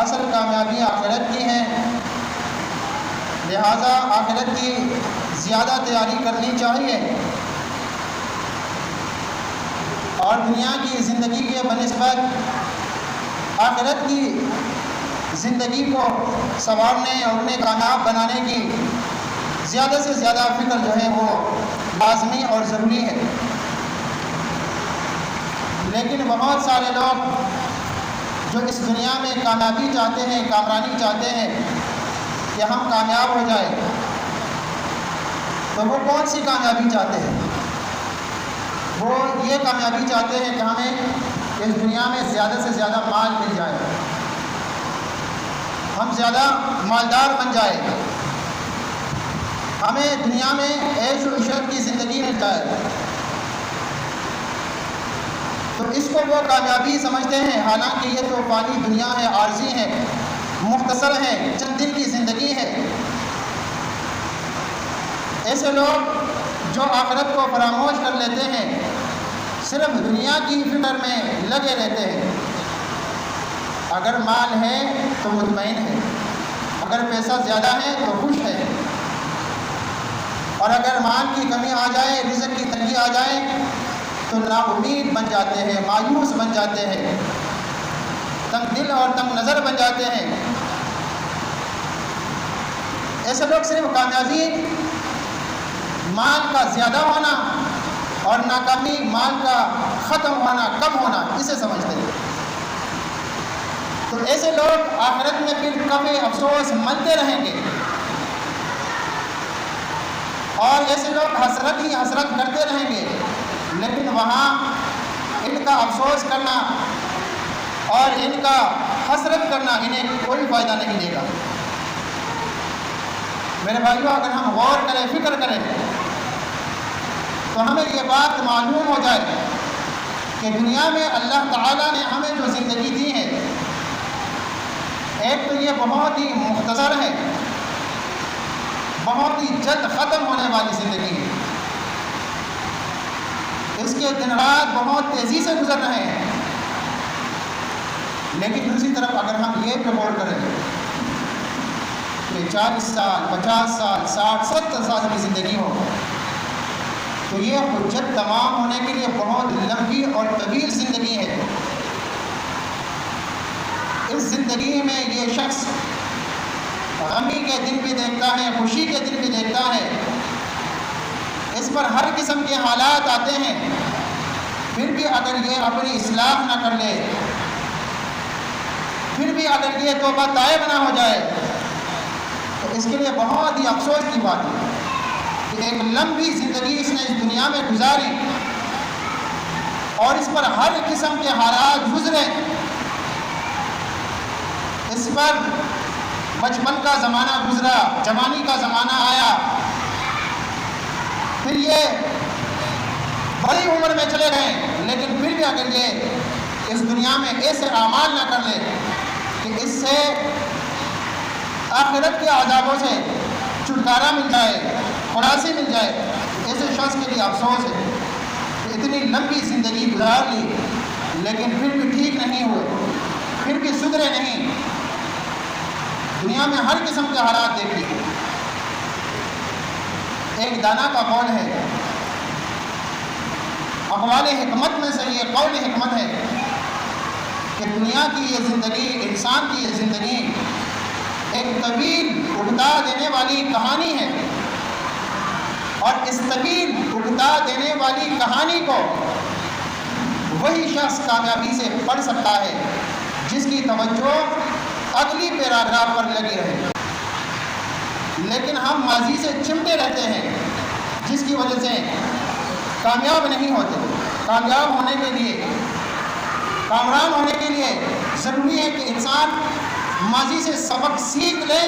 اصل کامیابی آخرت کی ہے، لہذا آخرت کی زیادہ تیاری کرنی چاہیے اور دنیا کی زندگی کے بنسبت آخرت کی زندگی کو سنوارنے اور انہیں کامیاب بنانے کی زیادہ سے زیادہ فکر جو ہے وہ لازمی اور ضروری ہے۔ لیکن بہت سارے لوگ جو اس دنیا میں کامیابی چاہتے ہیں، کامرانی چاہتے ہیں کہ ہم کامیاب ہو جائیں، تو وہ کون سی کامیابی چاہتے ہیں؟ وہ یہ کامیابی چاہتے ہیں کہ ہمیں اس دنیا میں زیادہ سے زیادہ مال مل جائے، ہم زیادہ مالدار بن جائیں، ہمیں دنیا میں عیش و عشرت کی زندگی مل جائے، تو اس کو وہ کامیابی سمجھتے ہیں، حالانکہ یہ تو فانی دنیا ہے، عارضی ہے، مختصر ہے، چند دن کی زندگی ہے۔ ایسے لوگ جو آخرت کو فراموش کر لیتے ہیں، صرف دنیا کی فکر میں لگے رہتے ہیں۔ اگر مال ہے تو مطمئن ہے، اگر پیسہ زیادہ ہے تو خوش ہے، اور اگر مال کی کمی آ جائے، رزق کی تنگی آ جائے تو نا امید بن جاتے ہیں، مایوس بن جاتے ہیں، تنگ دل اور تنگ نظر بن جاتے ہیں۔ ایسے لوگ صرف کامیابی مال کا زیادہ ہونا اور ناکامی مال کا ختم ہونا، کم ہونا، اسے سمجھتے ہیں۔ تو ایسے لوگ آخرت میں پھر کبھی افسوس منتے رہیں گے، اور ایسے لوگ حسرت ہی حسرت کرتے رہیں گے، لیکن وہاں ان کا افسوس کرنا اور ان کا حسرت کرنا انہیں کوئی فائدہ نہیں دے گا۔ میرے بھائیوں، اگر ہم غور کریں، فکر کریں، تو ہمیں یہ بات معلوم ہو جائے کہ دنیا میں اللہ تعالیٰ نے ہمیں جو زندگی دی ہے، ایک تو یہ بہت ہی مختصر ہے، بہت ہی جلد ختم ہونے والی زندگی ہے، اس کے دن رات بہت تیزی سے گزر رہے ہیں۔ لیکن دوسری طرف اگر ہم یہ پہ غور کریں کہ 40 سال، 50 سال، 60، 70 سال کی زندگی ہو، تو یہ حجت تمام ہونے کے لیے بہت لمبی اور طویل زندگی ہے۔ اس زندگی میں یہ شخص غمی کے دن بھی دیکھتا ہے، خوشی کے دن بھی دیکھتا ہے، اس پر ہر قسم کے حالات آتے ہیں، پھر بھی اگر یہ اپنی اصلاح نہ کر لے، پھر بھی اگر یہ توبہ طائب نہ ہو جائے، تو اس کے لیے بہت ہی افسوس کی بات ہے کہ ایک لمبی زندگی اس نے اس دنیا میں گزاری اور اس پر ہر قسم کے حالات گزرے، اس پر بچپن کا زمانہ گزرا، جوانی کا زمانہ آیا، پھر یہ بڑی عمر میں چلے گئے، لیکن پھر بھی اگر یہ اس دنیا میں ایسے اعمال نہ کر لے کہ اس سے آخرت کے عذابوں سے چھٹکارا مل جائے، خلاصی مل جائے، ایسے شخص کے لیے افسوس ہے کہ اتنی لمبی زندگی گزار لی، لیکن پھر بھی ٹھیک نہیں ہوئے، پھر بھی سدھرے نہیں، دنیا میں ہر قسم کے حالات دیکھ لیے۔ ایک دانا کا قول ہے، اقوال حکمت میں سے یہ قول حکمت ہے کہ دنیا کی یہ زندگی، انسان کی یہ زندگی ایک طویل اکتا دینے والی کہانی ہے، اور اس طویل اکتا دینے والی کہانی کو وہی شخص کامیابی سے پڑھ سکتا ہے جس کی توجہ اگلی پیراگراف پر لگی رہے، لیکن ہم ماضی سے چمٹے رہتے ہیں، جس کی وجہ سے کامیاب نہیں ہوتے۔ کامیاب ہونے کے لیے، کامران ہونے کے لیے ضروری ہے کہ انسان ماضی سے سبق سیکھ لے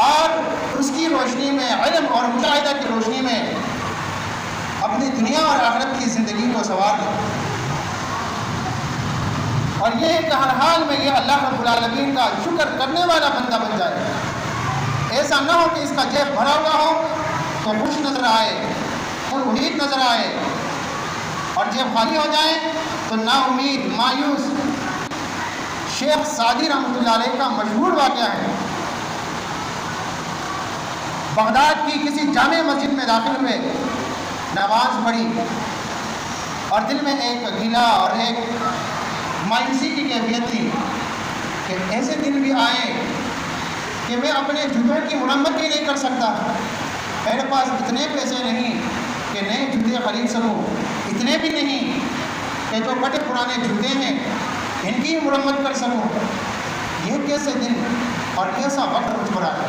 اور اس کی روشنی میں، علم اور مشاہدہ کی روشنی میں اپنی دنیا اور آخرت کی زندگی کو سنوار لے، اور یہ کہ ہر حال میں یہ اللہ رب العالمین کا شکر کرنے والا بندہ بن جائے۔ ایسا نہ ہو کہ اس کا جیب بھرا ہوا ہو تو خوش نظر آئے، پر امید نظر آئے، اور جیب خالی ہو جائے تو نا امید، مایوس، شیخ سعدی رحمۃ اللہ علیہ کا مشہور واقعہ ہے۔ بغداد کی کسی جامع مسجد میں داخل ہوئے، نماز پڑھی اور دل میں ایک گلا اور ایک مایوسی کی کیفیت تھی کہ ایسے دن بھی آئے کہ میں اپنے جوتوں کی مرمت بھی نہیں کر سکتا، میرے پاس اتنے پیسے نہیں کہ نئے جوتے خرید سکوں، اتنے بھی نہیں کہ جو بڑے پرانے جوتے ہیں ان کی مرمت کر سکوں۔ یہ کیسے دن اور کیسا وقت مجھ پر آیا۔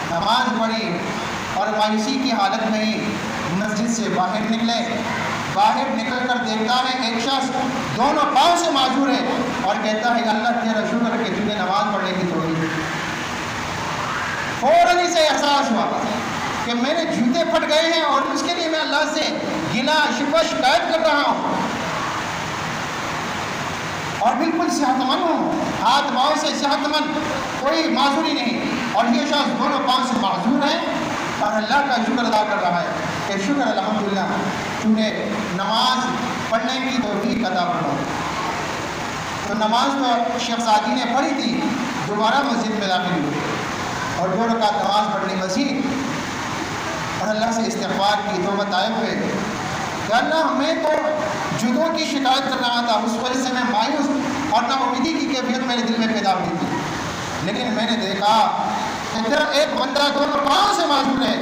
نماز پڑھی اور مایوسی کی حالت میں ہی مسجد سے باہر نکلے۔ باہر نکل کر دیکھتا ہے ایک شخص دونوں پاؤں سے معذور ہے اور کہتا ہے اللہ تیرا شکر کہ تجھے نماز پڑھنے کی توفیق۔ فوراً اسے احساس ہوا کہ میرے جوتے پھٹ گئے ہیں اور اس کے لیے میں اللہ سے گلا شکوہ شکایت کر رہا ہوں اور بالکل صحت مند ہوں، ہاتھ پاؤں سے صحت مند، کوئی معذوری نہیں، اور یہ شخص دونوں پاؤں سے معذور ہے اور اللہ کا شکر ادا کر رہا ہے کہ شکر الحمدللہ تو نے نماز پڑھنے کی توفیق عطا فرمائی۔ تو نماز تو شیخ سعدی نے پڑھی تھی، دوبارہ مسجد میں داخل ہوئی اور 2 رکعت نماز پڑھنی مسجد اور اللہ سے استغفار کی، توبہ طائب ہوئے کہ اللہ میں تو جدوں کی شکایت کر رہا تھا، اس وجہ سے میں مایوس اور ناامیدی کی کیفیت میرے دل میں پیدا ہوئی تھی، لیکن میں نے دیکھا کہ تیرا ایک بندہ دونوں پاؤں سے معذور ہے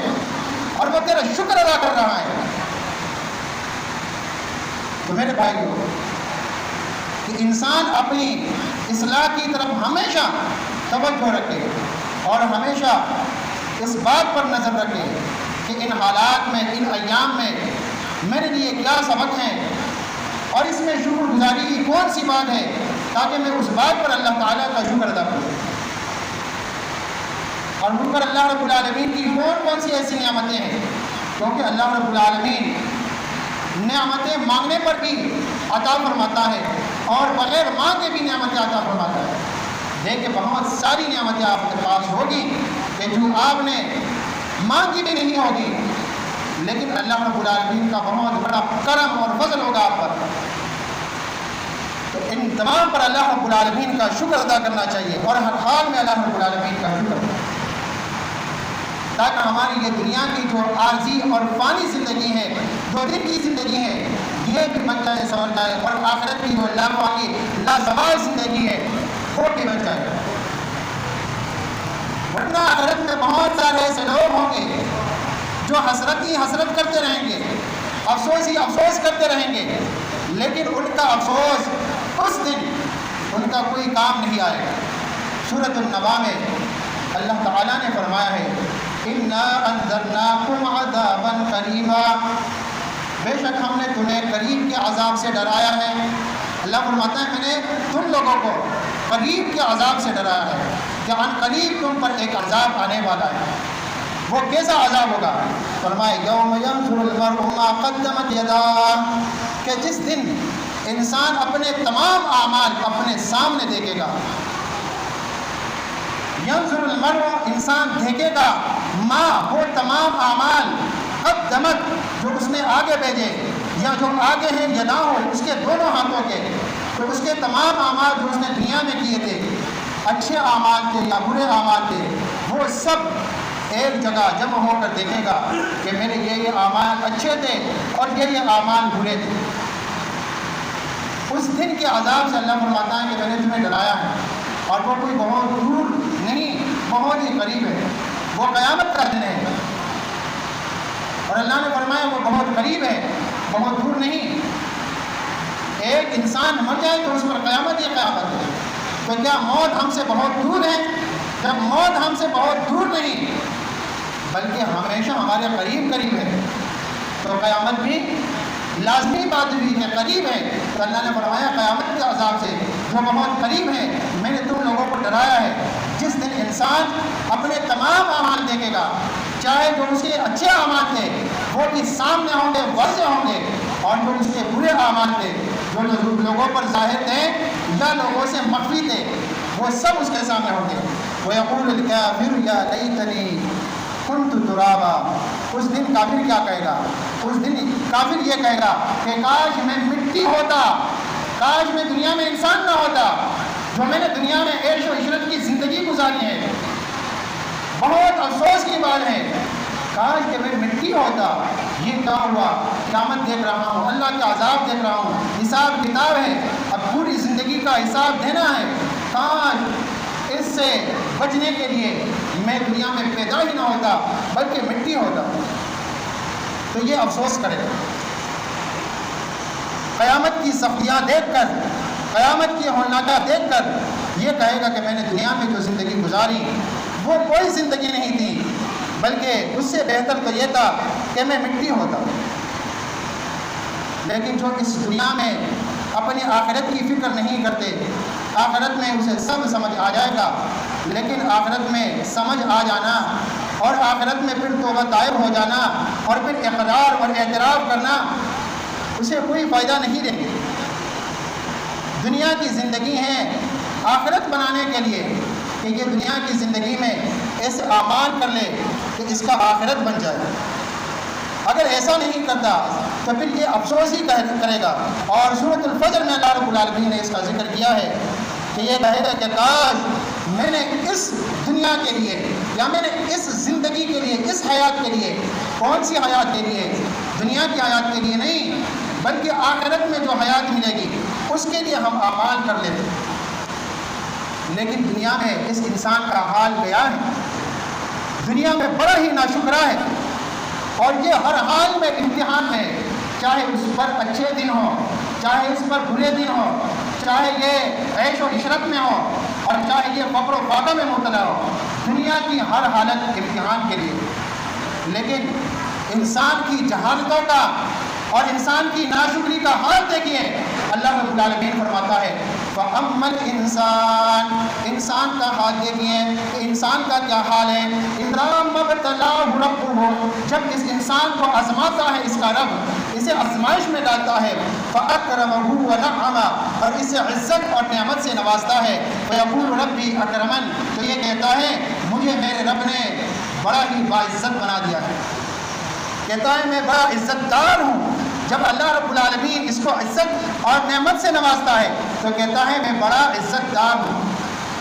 اور وہ تیرا شکر ادا کر رہا ہے۔ تو میرے بھائیو کہ انسان اپنی اصلاح کی طرف ہمیشہ توجہ رکھے اور ہمیشہ اس بات پر نظر رکھے کہ ان حالات میں، ان ایام میں میرے لیے کیا سبق ہیں اور اس میں شکر گزاری کی کون سی بات ہے تاکہ میں اس بات پر اللہ تعالیٰ کا شکر ادا کروں، اور مجھ پر اللہ رب العالمین کی کون سی ایسی نعمتیں ہیں، کیونکہ اللہ رب العالمین نعمتیں مانگنے پر بھی عطا فرماتا ہے اور بغیر مانگے بھی نعمتیں عطا فرماتا ہے۔ دیکھیں بہت ساری نعمتیں آپ کے پاس ہوگی کہ جو آپ نے مانگی بھی نہیں ہوگی، لیکن اللہ رب العالمین کا بہت بڑا کرم اور فضل ہوگا آپ پر۔ تو ان تمام پر اللہ رب العالمین کا شکر ادا کرنا چاہیے اور ہر حال میں اللہ رب العالمین کا شکر، تاکہ ہماری یہ دنیا کی جو عارضی اور فانی زندگی ہے، 2 دن کی زندگی ہے، یہ بھی بن جائے، سمجھ جائے، اور آخرت کی جو لازوال زندگی ہے وہ بھی بن جائے۔ ورنہ آخرت میں بہت سارے ایسے لوگ ہوں گے جو حسرت کرتے رہیں گے، افسوس ہی افسوس کرتے رہیں گے، لیکن ان کا افسوس اس دن ان کا کوئی کام نہیں آئے گا۔ سورۃ النبا میں اللہ تعالیٰ نے فرمایا ہے اِنَّا أَنذَرْنَاكُمْ عَذَابًا قَرِيبًا، بے شک ہم نے تمہیں قریب کے عذاب سے ڈرایا ہے۔ اللہ فرماتا ہے میں نے تم لوگوں کو قریب کے عذاب سے ڈرایا ہے کہ ان قریب تم پر ایک عذاب آنے والا ہے۔ وہ کیسا عذاب ہوگا؟ فرمائے یوم ينظر المرء ما قدمت يداه، کہ جس دن انسان اپنے تمام اعمال اپنے سامنے دیکھے گا۔ ينظر المرء، انسان دیکھے گا، ما وہ تمام اعمال قدمت جو اس نے آگے بھیجے یا جو آگے ہیں یدا ہو اس کے دونوں ہاتھوں کے، تو اس کے تمام اعمال جو اس نے دنیا میں کیے تھے، اچھے اعمال تھے یا برے اعمال تھے، وہ سب ایک جگہ جمع ہو کر دیکھے گا کہ میرے یہ اعمال اچھے تھے اور یہ اعمال برے تھے۔ اس دن کے عذاب سے اللہ فرماتا ہے کہ میں نے تمہیں ڈرایا ہے، اور وہ کوئی بہت دور نہیں، بہت ہی قریب ہے، وہ قیامت کا دن ہے، اور اللہ نے فرمایا وہ بہت قریب ہے، بہت دور نہیں۔ ایک انسان مر جائے تو اس پر قیامت ہی قیامت ہے، تو کیا موت ہم سے بہت دور ہے؟ جب موت ہم سے بہت دور نہیں بلکہ ہمیشہ ہمارے قریب ہے، تو قیامت بھی لازمی بات ہوئی کہ قریب ہے۔ تو اللہ نے فرمایا قیامت کے عذاب سے جو بہت قریب ہے میں نے تم لوگوں کو ڈرایا ہے، جس دن انسان اپنے تمام اعمال دیکھے گا، چاہے جو اس کے اچھے اعمال تھے وہ بھی سامنے ہوں گے، واضح ہوں گے، اور جو اس کے برے اعمال تھے جو لوگوں پر ظاہر تھے یا لوگوں سے مخفی تھے، وہ سب اس کے سامنے ہوں گے۔ وَيَقُولُ الْكَافِرُ يَا لَيْتَنِي كُنْتُ تُرَابًا، اس دن کافر کیا کہے گا؟ اس دن کافر یہ کہے گا کہ کاش میں مٹی ہوتا، کاش میں دنیا میں انسان نہ ہوتا، جو میں نے دنیا میں عیش و عشرت کی زندگی گزاری ہے، بہت افسوس کی بات ہے، کاش کہ میں مٹی ہوتا۔ یہ کیا ہوا؟ قیامت دیکھ رہا ہوں، اللہ کے عذاب دیکھ رہا ہوں، حساب کتاب ہے، اب پوری زندگی کا حساب دینا ہے، کاش اس سے بچنے کے لیے میں دنیا میں پیدا ہی نہ ہوتا بلکہ مٹی ہوتا۔ تو یہ افسوس کرے، قیامت کی سختیاں دیکھ کر، قیامت کی ہولناکیاں دیکھ کر یہ کہے گا کہ میں نے دنیا میں جو زندگی گزاری وہ کوئی زندگی نہیں تھی، بلکہ اس سے بہتر تو یہ تھا کہ میں مٹی ہوتا۔ لیکن جو اس دنیا میں اپنی آخرت کی فکر نہیں کرتے، آخرت میں اسے سب سمجھ آ جائے گا، لیکن آخرت میں سمجھ آ جانا اور آخرت میں پھر توبہ طائب ہو جانا اور پھر اقرار اور اعتراف کرنا اسے کوئی فائدہ نہیں دیں گے۔ دنیا کی زندگی ہے آخرت بنانے کے لیے کہ یہ دنیا کی زندگی میں ایسے اعمال کر لے کہ اس کا آخرت بن جائے۔ اگر ایسا نہیں کرتا تو پھر یہ افسوس ہی کرے گا، اور سورۃ الفجر میں اللہ رب العالمین نے اس کا ذکر کیا ہے کہ یہ کہے گا کہ کاش میں نے اس دنیا کے لیے یا میں نے اس زندگی کے لیے، اس حیات کے لیے، کون سی حیات کے لیے؟ دنیا کی حیات کے لیے نہیں بلکہ آخرت میں جو حیات ملے گی اس کے لیے ہم اعمال کر لیتے۔ لیکن دنیا میں اس انسان کا حال گیا ہے، دنیا میں بڑا ہی ناشکرا ہے، اور یہ ہر حال میں امتحان ہے، چاہے اس پر اچھے دن ہوں، چاہے اس پر برے دن ہوں، چاہے یہ عیش و عشرت میں ہو اور چاہے یہ فقر و فاقہ میں مبتلا ہو، دنیا کی ہر حالت امتحان کے لیے۔ لیکن انسان کی جہالتوں کا اور انسان کی ناشکری کا حال دیکھیے، اللہ رب العالمین فرماتا ہے فَأَمَّا الْإِنسان، انسان کا حال دیکھیے کہ انسان کا کیا حال ہے۔ اِذَا مَا ابْتَلَاهُ رَبُّهُ، جب اس انسان کو آزماتا ہے اس کا رب، اسے آزمائش میں ڈالتا ہے، فَأَكْرَمَهُ وَنَعَّمَهُ، اور اسے عزت اور نعمت سے نوازتا ہے، فَيَقُولُ رَبِّي أَكْرَمَنِ، تو یہ کہتا ہے مجھے میرے رب نے بڑا ہی باعزت بنا دیا ہے، کہتا ہے میں بڑا عزت دار ہوں۔ جب اللہ رب العالمین اس کو عزت اور نعمت سے نوازتا ہے تو کہتا ہے میں بڑا عزت دار ہوں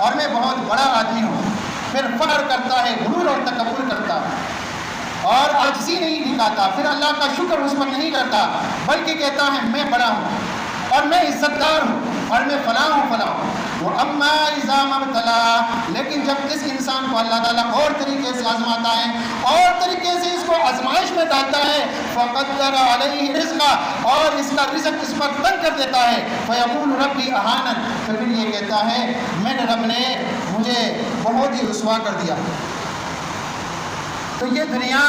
اور میں بہت بڑا آدمی ہوں، پھر فخر کرتا ہے، غرور اور تکبر کرتا ہے اور عاجزی نہیں دکھاتا، پھر اللہ کا شکر اس پر نہیں کرتا بلکہ کہتا ہے میں بڑا ہوں اور میں عزت دار ہوں اور میں فلاں ہوں فلاں ہوں۔ وَأَمَّا إِذَا مَا ابْتَلَاهُ، لیکن جب اس انسان کو اللہ تعالیٰ اور طریقے سے آزماتا ہے اور طریقے سے اس کو آزمائش میں ڈالتا ہے، فَقَدَّرَ عَلَيْهِ رِزْقَهُ، اور اس کا رزق اس پر تنگ کر دیتا ہے، فَيَقُولُ رَبِّي أَهَانَنِ، تو پھر یہ کہتا ہے میرے رب نے مجھے بہت ہی رسوا کر دیا۔ تو یہ دنیا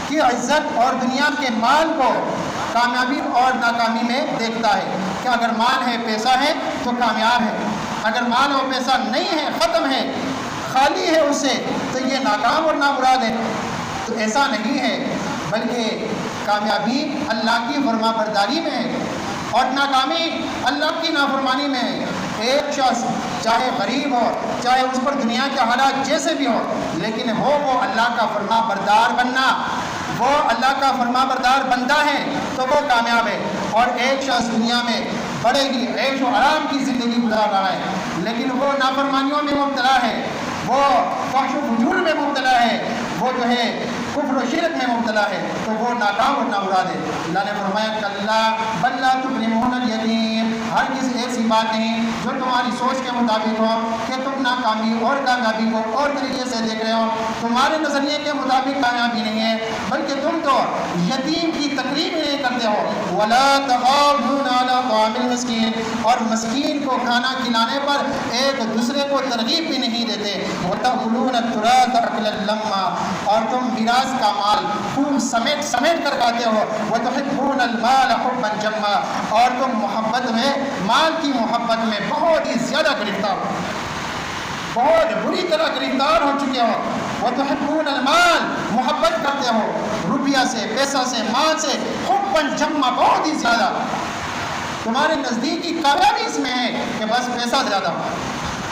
کی عزت اور دنیا کے مال کو کامیابی اور ناکامی میں دیکھتا ہے کہ اگر مال ہے، پیسہ ہے تو کامیاب ہے، اگر مال اور پیسہ نہیں ہے، ختم ہے، خالی ہے اس سے، تو یہ ناکام اور نامراد ہے۔ تو ایسا نہیں ہے، بلکہ کامیابی اللہ کی فرما برداری میں ہے اور ناکامی اللہ کی نافرمانی میں ہے۔ ایک شخص چاہے غریب ہو، چاہے اس پر دنیا کے حالات جیسے بھی ہو، لیکن وہ اللہ کا فرما بردار بننا، وہ اللہ کا فرما بردار بندہ ہے تو وہ کامیاب ہے۔ اور ایک شخص دنیا میں بڑے ہی عیش و آرام کی زندگی گزار رہا ہے لیکن وہ نافرمانیوں میں مبتلا ہے، وہ فحش و فجور میں مبتلا ہے، وہ جو ہے کفر و شرک میں مبتلا ہے، تو وہ ناکام اور نامراد ہے۔ اللہ نے فرمایا کلا بل لا تکرمون الیتیم، ہر کسی ایسی بات نہیں جو تمہاری سوچ کے مطابق ہو کہ تم ناکامی اور کامیابی کو اور طریقے سے دیکھ رہے ہو، تمہارے نظریے کے مطابق کامیابی نہیں ہے بلکہ تم تو یتیم کی تقریب نہیں کرتے ہو۔ ولا تحاضون علی طعام المسکین، اور مسکین کو کھانا کھلانے پر ایک دوسرے کو ترغیب بھی نہیں دیتے۔ وتأکلون التراث اکلا لما، اور تم میراث کا مال خوب سمیٹ سمیٹ کر کھاتے ہو۔ وتحبون المال حبا جما، اور تم محبت میں، مال کی محبت میں بہت ہی زیادہ گرفتار ہو، بہت بری طرح گرفتار ہو چکے ہو۔ وتحبون المال، محبت کرتے ہو روپیہ سے، پیسہ سے، مال سے، حبا جما، بہت ہی زیادہ۔ تمہارے نزدیکی کامیابی اس میں ہے کہ بس پیسہ زیادہ ہو،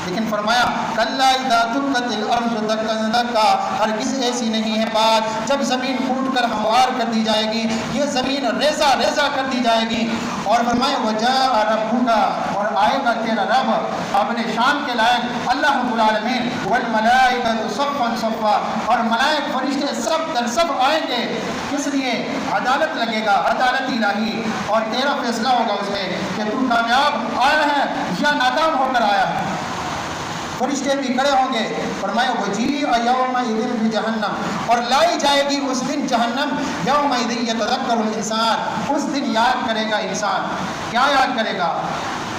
لیکن فرمایا کلا اذا دکت الارض دکا دکا، ہرگز ایسی نہیں ہے بات جب زمین پھوٹ کر ہموار کر دی جائے گی، یہ زمین ریزہ ریزہ کر دی جائے گی۔ اور فرمایا وجاء ربک، اور آئے گا تیرا رب اپنے شان کے لائق اللہ رب العالمین، والملائکۃ صفا صفا، اور ملائک فرشتے سب در سب آئیں گے، کس لیے؟ عدالت لگے گا، عدالت الہی، اور تیرا فیصلہ ہوگا اس میں کہ تو کامیاب آیا ہے یا ناکام ہو کر آیا ہے۔ فرشتے بھی کھڑے ہوں گے۔ فرمایا وجیء یومئذ بجہنم، اور لائی جائے گی اس دن جہنم، یومئذ یتذکر الانسان، اس دن یاد کرے گا انسان۔ کیا یاد کرے گا؟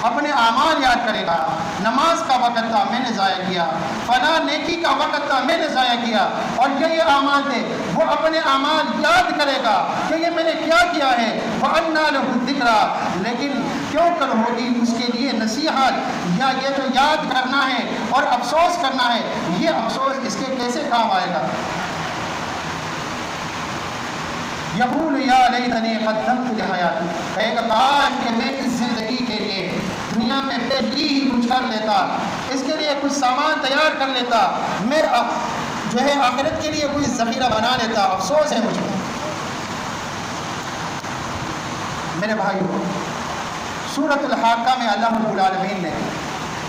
اپنے اعمال یاد کرے گا۔ نماز کا وقت تھا میں نے ضائع کیا، فلاں نیکی کا وقت تھا میں نے ضائع کیا، اور یہ اعمال تھے، وہ اپنے اعمال یاد کرے گا کہ یہ میں نے کیا کیا ہے۔ وَأَنَّىٰ لَهُ الذِّكْرَىٰ، لیکن کیوں کر ہوگی اس کے لیے نصیحت، یا یہ جو یاد کرنا ہے اور افسوس کرنا ہے، یہ افسوس اس کے کیسے کام آئے گا؟ یقول یا لیتنی قدمت لحیاتی، کہے گا کاش کہ میں اس زندگی کے لیے دنیا میں پہلی ہی کچھ کر لیتا، اس کے لیے کچھ سامان تیار کر لیتا، میں جو ہے آخرت کے لیے کوئی ذخیرہ بنا لیتا۔ افسوس ہے مجھ کو۔ میرے بھائیو، سورۃ الحاقہ میں اللہ رب العالمین نے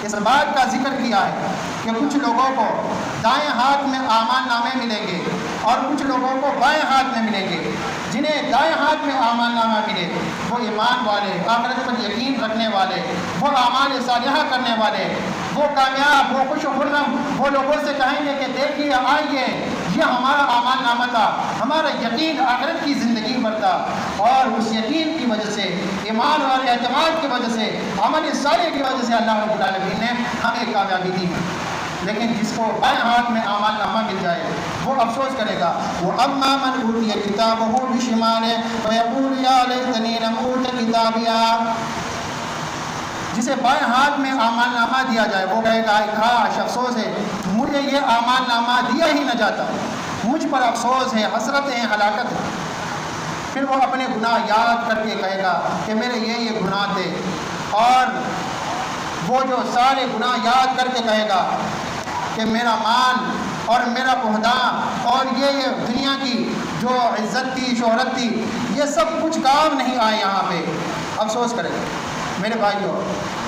اس بات کا ذکر کیا ہے کہ کچھ لوگوں کو دائیں ہاتھ میں اعمال نامے ملیں گے اور کچھ لوگوں کو بائیں ہاتھ میں ملیں گے۔ جنہیں دائیں ہاتھ میں اعمال نامہ ملے وہ ایمان والے، آخرت پر یقین رکھنے والے، وہ اعمال صالحہ کرنے والے، وہ کامیاب، وہ خوش و خرم، وہ لوگوں سے کہیں گے کہ دیکھیے آئیے یہ ہمارا اعمال نامہ تھا، ہمارا یقین آخرت کی زندگی پر تھا، اور اس یقین کی وجہ سے، ایمان اور اعتماد کی وجہ سے، عمل صالح کی وجہ سے اللہ رب العالمین نے ہمیں کامیابی دی۔ لیکن جس کو بائیں ہاتھ میں اعمال نامہ مل جائے وہ افسوس کرے گا۔ وَأَمَّا مَنْ أُوتِيَ كِتَابَهُ بِشِمَالِهِ فَيَقُولُ يَا لَيْتَنِي لَمْ أُوتَ كِتَابِيَهْ، جسے بائیں ہاتھ میں اعمال نامہ دیا جائے وہ کہے گا کاش، افسوس ہے مجھے یہ اعمال نامہ دیا ہی نہ جاتا، مجھ پر افسوس ہے، حسرت ہے، ہلاکت ہے۔ پھر وہ اپنے گناہ یاد کر کے کہے گا کہ میرے یہ گناہ تھے، اور وہ جو سارے گناہ یاد کر کے کہے گا کہ میرا مال اور میرا عہدہ اور یہ دنیا کی جو عزت تھی، شہرت تھی، یہ سب کچھ کام نہیں آئے یہاں پہ، افسوس کرے گا۔ میرے بھائیوں،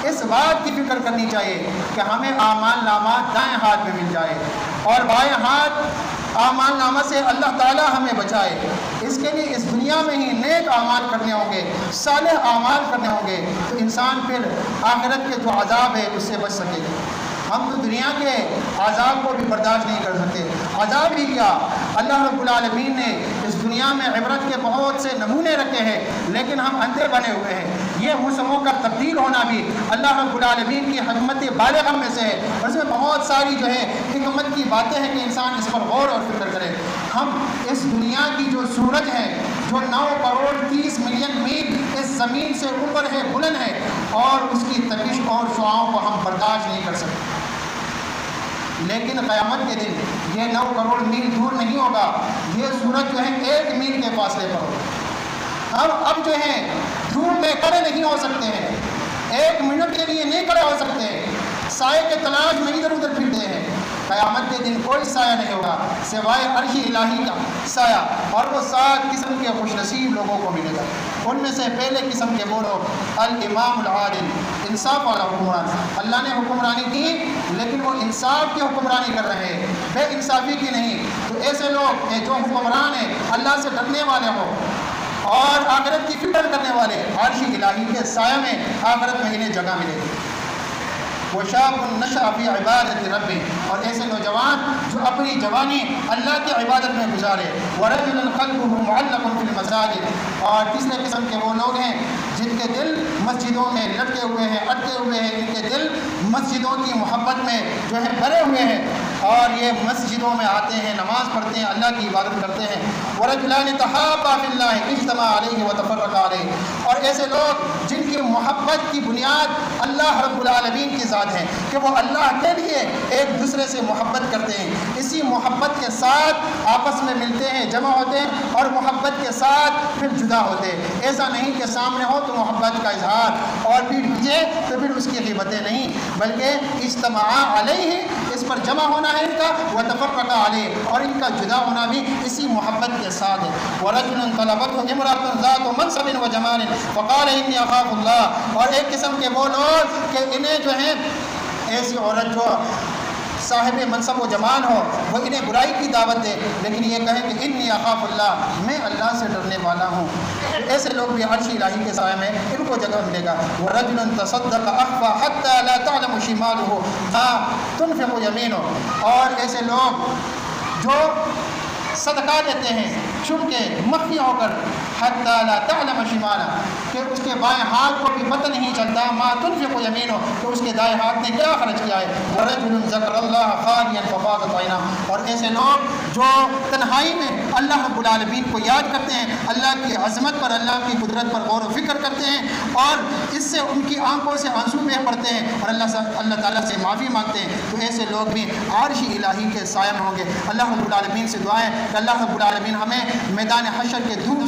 اس بات کی فکر کرنی چاہیے کہ ہمیں اعمال نامہ دائیں ہاتھ میں مل جائے، اور بائیں ہاتھ اعمال نامہ سے اللہ تعالیٰ ہمیں بچائے۔ اس کے لیے اس دنیا میں ہی نیک اعمال کرنے ہوں گے، صالح اعمال کرنے ہوں گے، تو انسان پھر آخرت کے جو عذاب ہے اس سے بچ سکے گا۔ ہم تو دنیا کے عذاب کو بھی برداشت نہیں کر سکتے، عذاب ہی کیا، اللہ رب العالمین نے اس دنیا میں عبرت کے بہت سے نمونے رکھے ہیں، لیکن ہم اندھے بنے ہوئے ہیں۔ یہ موسموں کا تبدیل ہونا بھی اللہ رب العالمین کی حکمت بالغہ میں سے ہے، اور اس میں بہت ساری جو ہے حکمت کی باتیں ہیں کہ انسان اس پر غور اور فکر کرے۔ ہم اس دنیا کی جو سورج ہے جو 9 کروڑ 30 ملین میل اس زمین سے اوپر ہے، بلند ہے، اور اس کی تپش اور شعاؤں کو ہم برداشت نہیں کر سکتے، لیکن قیامت کے دن یہ 9 کروڑ میل دور نہیں ہوگا، یہ سورج جو ہے 1 میل کے فاصلے پر ہوگا۔ ہم اب جو ہے دھوپ میں کھڑے نہیں ہو سکتے ہیں، 1 منٹ کے لیے نہیں کھڑے ہو سکتے ہیں، سائے کے تلاش میں ادھر ادھر پھرتے ہیں۔ قیامت کے دن کوئی سایہ نہیں ہوگا سوائے عرش الہی کا سایہ، اور وہ 7 قسم کے خوش نصیب لوگوں کو ملے گا۔ ان میں سے پہلے قسم کے وہ لوگ الامام العادل، انصاف والا حکمران۔ اللہ نے حکمرانی کی لیکن وہ انصاف کی حکمرانی کر رہے ہیں، بے انصافی کی نہیں۔ تو ایسے لوگ جو حکمران ہیں اللہ سے ڈرنے والے ہوں اور آخرت کی فکر کرنے والے، عرش الہی کے سایہ میں آخرت میں انہیں جگہ ملے گی۔ وشاب نشأ فی عبادت ربی، اور ایسے نوجوان جو اپنی جوانی اللہ کی عبادت میں گزارے۔ ورجل قلبہ معلق فی المساجد، اور تیسرے قسم کے وہ لوگ ہیں جن کے دل مسجدوں میں لٹکے ہوئے ہیں، اٹکے ہوئے ہیں، جن کے دل مسجدوں کی محبت میں جو ہے بھرے ہوئے ہیں، اور یہ مسجدوں میں آتے ہیں، نماز پڑھتے ہیں، اللہ کی عبادت کرتے ہیں۔ وَرَجُلَانِ تَحَابَّا فِي اللَّهِ اجْتَمَعَا عَلَيْهِ وَتَفَرَّقَا عَلَيْهِ، اور ایسے لوگ جن کی محبت کی بنیاد اللہ رب العالمین کی ذات ہے کہ وہ اللہ کے لیے ایک دوسرے سے محبت کرتے ہیں، اسی محبت کے ساتھ آپس میں ملتے ہیں، جمع ہوتے ہیں، اور محبت کے ساتھ پھر جدا ہوتے ہیں۔ ایسا نہیں کہ سامنے ہو تو محبت کا اظہار اور پھر پیچھے تو پھر اس کی غیبتیں نہیں، بلکہ اجتماع علیہ، اس پر جمع ہونا ہے ان کا، وتفرقا علیہ، اور ان کا جدا ہونا بھی اسی محبت کے ساتھ ہے۔ وَرَجُلٌ طَلَبَتْهُ امْرَأَةٌ ذَاتُ مَنْصَبٍ وَجَمَالٍ فَقَالَ إِنِّي أَخَافُ اللَّهَ، اور ایک قسم کے وہ لوگ کہ انہیں جو ہیں ایسی عورت جو صاحب منصب و جمال ہو وہ انہیں برائی کی دعوت دے، لیکن یہ کہے کہ انی اخاف اللہ، میں اللہ سے ڈرنے والا ہوں، ایسے لوگ بھی عرش الہی کے سائے میں ان کو جگہ ملے گا۔ وَرَجُلٌ تَصَدَّقَ أَخْفَى حَتَّى لَا تَعْلَمُ شِمَالُهُ مَا تُنْفِقُ يَمِينُهُ، اور ایسے لوگ جو صدقہ دیتے ہیں چھپ کے، مخفی ہو کر، حتی لا تعلم شمالہ، کہ اس کے بائیں ہاتھ کو بھی پتہ نہیں چلتا، ما تنفق یمینہ، کہ اس کے دائیں ہاتھ نے کیا خرچ کیا ہے۔ ورجل ذکر اللہ خالیا ففاضت عیناہ، اور ایسے لوگ جو تنہائی میں اللہ رب العالمین کو یاد کرتے ہیں، اللہ کی عظمت پر، اللہ کی قدرت پر غور و فکر کرتے ہیں، اور اس سے ان کی آنکھوں سے آنسو بہ پڑتے ہیں اور اللہ تعالیٰ سے معافی مانگتے ہیں، تو ایسے لوگ بھی عرش الہی کے سائے میں ہوں گے۔ اللہ رب العالمین سے دعائیں کہ اللہ رب العالمین ہمیں میدان حشر کے دور